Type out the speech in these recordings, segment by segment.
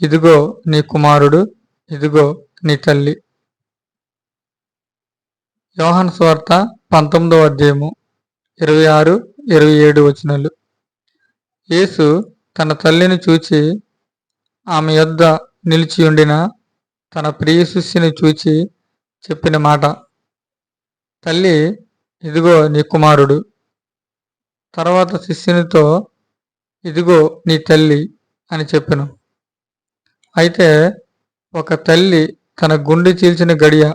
ఇదిగో నీ కుమారుడు, ఇదిగో నీ తల్లి. యోహాను సువార్త 19వ అధ్యాయము 26, 27 వచనాలు. యేసు తన తల్లిని చూచి ఆమె యొద్ద నిలిచియుండిన తన ప్రియ శిష్యుని చూచి చెప్పిన మాట, తల్లి, ఇదిగో నీ కుమారుడు. తర్వాత శిష్యునితో, ఇదిగో నీ తల్లి అని చెప్పెను. అయితే ఒక తల్లి తన గుండె చీల్చిన గడియ.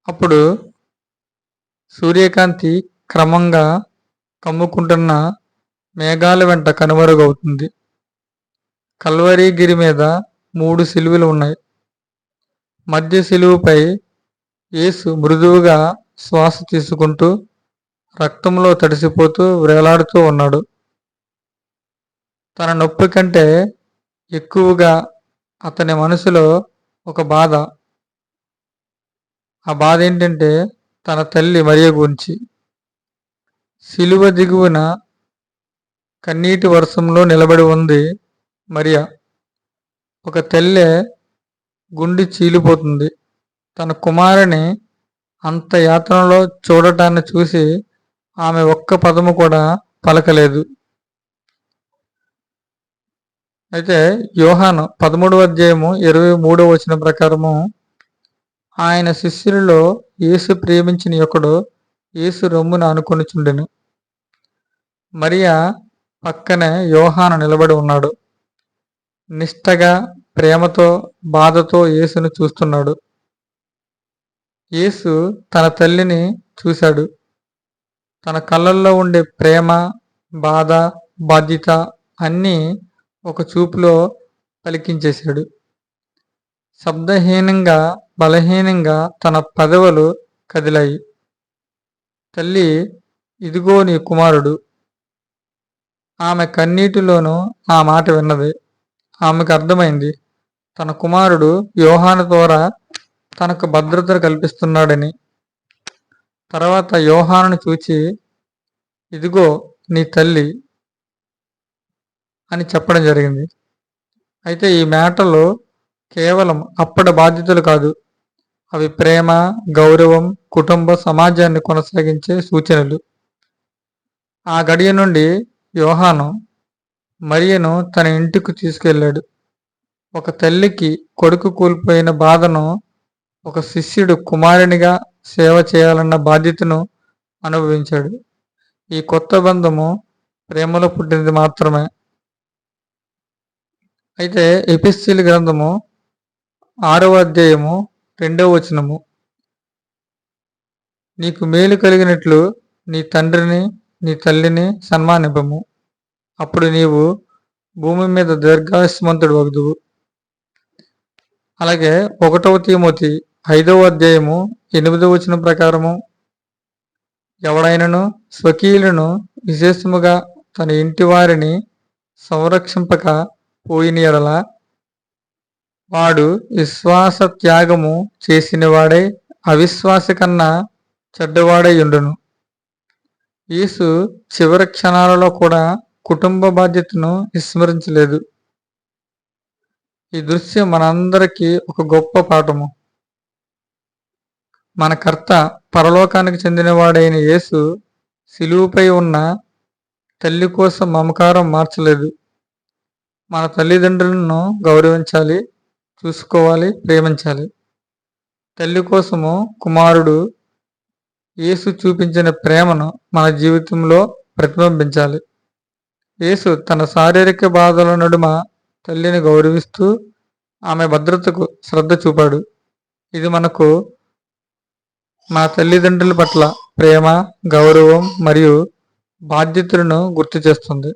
అప్పుడు సూర్యకాంతి క్రమంగా కమ్ముకుంటున్న మేఘాల వెంట కనుమరుగవుతుంది. కల్వరీ గిరి మీద 3 శిలువలు ఉన్నాయి. మధ్య శిలువపై యేసు మృదువుగా శ్వాస తీసుకుంటూ రక్తంలో తడిసిపోతూ వేలాడుతూ ఉన్నాడు. తన నొప్పి కంటే ఎక్కువగా అతని మనసులో ఒక బాధ. ఆ బాధ ఏంటంటే తన తల్లి మరియ గురించి. శిలువ దిగువన కన్నీటి వర్షంలో నిలబడి ఉంది మరియ. ఒక తల్లె గుండె చీలిపోతుంది. తన కుమారుని అంత యాతనలో చూడటాన్ని చూసి ఆమె ఒక్క పదము కూడా పలకలేదు. అయితే యోహాను 13వ అధ్యాయము 23వ వచనం ప్రకారము, ఆయన శిష్యులలో యేసు ప్రేమించిన ఒకడు యేసు రొమ్మున ఆనుకొనుచుండెను. మరియా పక్కనే యోహాను నిలబడి ఉన్నాడు. నిష్టగా, ప్రేమతో, బాధతో యేసును చూస్తున్నాడు. యేసు తన తల్లిని చూశాడు. తన కళ్ళల్లో ఉండే ప్రేమ, బాధ, బాధ్యత అన్నీ ఒక చూపులో పలికించేశాడు. శబ్దహీనంగా, బలహీనంగా తన పెదవులు కదిలాయి. తల్లి, ఇదిగో నీ కుమారుడు. ఆమె కన్నీటిలోనూ ఆ మాట విన్నది. ఆమెకు అర్థమైంది, తన కుమారుడు యోహాను ద్వారా తనకు భద్రతను కల్పిస్తున్నాడని. తర్వాత యోహానును చూచి, ఇదిగో నీ తల్లి అని చెప్పడం జరిగింది. అయితే ఈ మాటలు కేవలం అప్పటి బాధ్యతలు కాదు, అవి ప్రేమ, గౌరవం, కుటుంబ సమాజాన్ని కొనసాగించే సూచనలు. ఆ గడియ నుండి యోహాను మరియను తన ఇంటికి తీసుకెళ్ళాడు. ఒక తల్లికి కొడుకు కోల్పోయిన బాధను, ఒక శిష్యుడు కుమారునిగా సేవ చేయాలన్న బాధ్యతను అనుభవించాడు. ఈ కొత్త బంధము ప్రేమలో పుట్టినది మాత్రమే. అయితే ఎపిస్తీలు గ్రంథము 6వ అధ్యాయము 2వ వచనము, నీకు మేలు కలిగినట్లు నీ తండ్రిని నీ తల్లిని సన్మానింపము, అప్పుడు నీవు భూమి మీద దీర్ఘాయుష్మంతుడు వగుదువు. అలాగే 1వ తిమోతి 5వ అధ్యాయము 8వ వచనం ప్రకారము, ఎవడైనను స్వకీయులను విశేషముగా తన ఇంటి వారిని సంరక్షింపక పోయిన ఎడల వాడు విశ్వాస త్యాగము చేసినవాడై అవిశ్వాస కన్నా చెడ్డవాడై ఉండును. యేసు చివరి క్షణాలలో కూడా కుటుంబ బాధ్యతను విస్మరించలేదు. ఈ దృశ్యం మనందరికీ ఒక గొప్ప పాఠము. మన కర్త పరలోకానికి చెందినవాడైన యేసు శిలువపై ఉన్న తల్లి కోసం మమకారం మార్చలేదు. మన తల్లిదండ్రులను గౌరవించాలి, చూసుకోవాలి, ప్రేమించాలి. తల్లి కోసము కుమారుడు యేసు చూపించిన ప్రేమను మన జీవితంలో ప్రతిబింబించాలి. యేసు తన శారీరక బాధల నడుమ తల్లిని గౌరవిస్తూ ఆమె భద్రతకు శ్రద్ధ చూపాడు. ఇది మనకు మన తల్లిదండ్రుల పట్ల ప్రేమ, గౌరవం మరియు బాధ్యతలను గుర్తు చేస్తుంది.